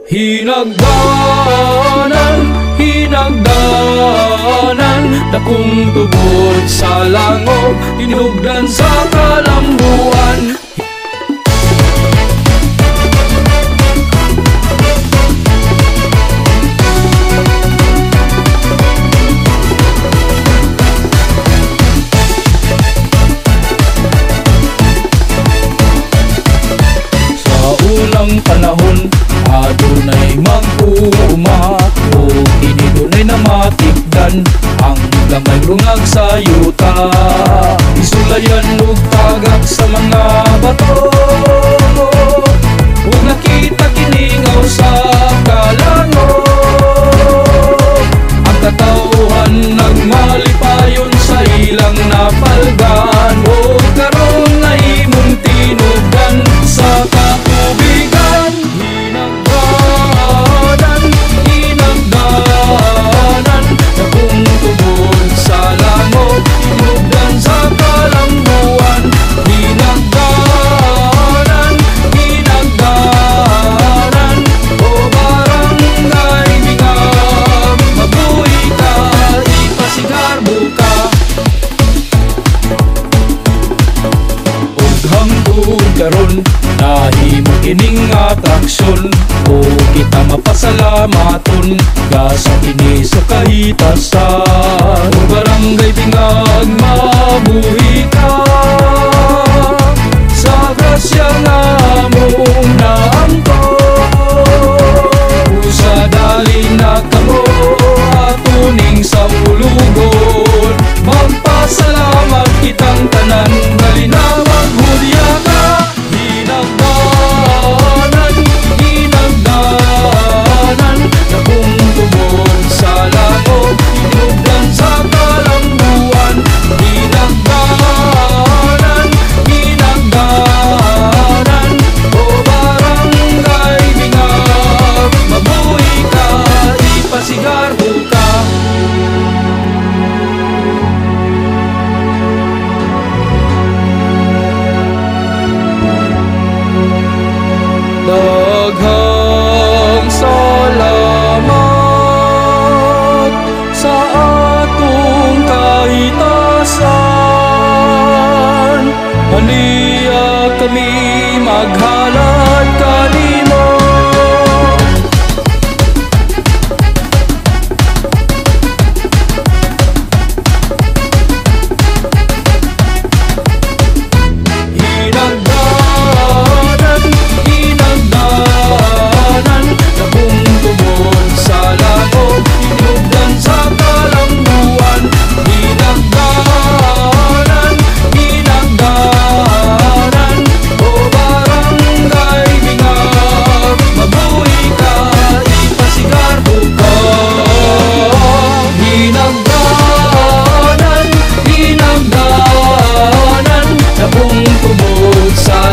Hinagdanan, hinagdanan, dakong tubod sa lango, tinubdan sa kalambuan. Sa unang panahon, adunay mag-uuma o kinidunay na matikdan ang gamay rungag sa yuta. Isulayan ug tagak sa mga bato, ug nakita kiningaw sa kalango. Ang katawhan nagmalipayon sa ilang napalgan, o karon na imong tinugan sa katubigan. Karon nahimo kining atraksyon, o kita mapasalamaton gasa kini sa kahitasan. O barangay Tingag mabuhi ka sa grasya nga mong naangkon. Usa dali na kamo atuning sa ulugon, magpasalamat kitang tanan, dali na maghulya ka. Hinagdanan, hinagdanan, dakong tubod sa lango, tinubdan sa kalambuan. Hinagdanan, hinagdanan, o barangay Tingag, mabuhi ka, ipasigarbo ka. Daghang salamat sa atong kahitasan. Haliya kami maghalad kanimo. Sa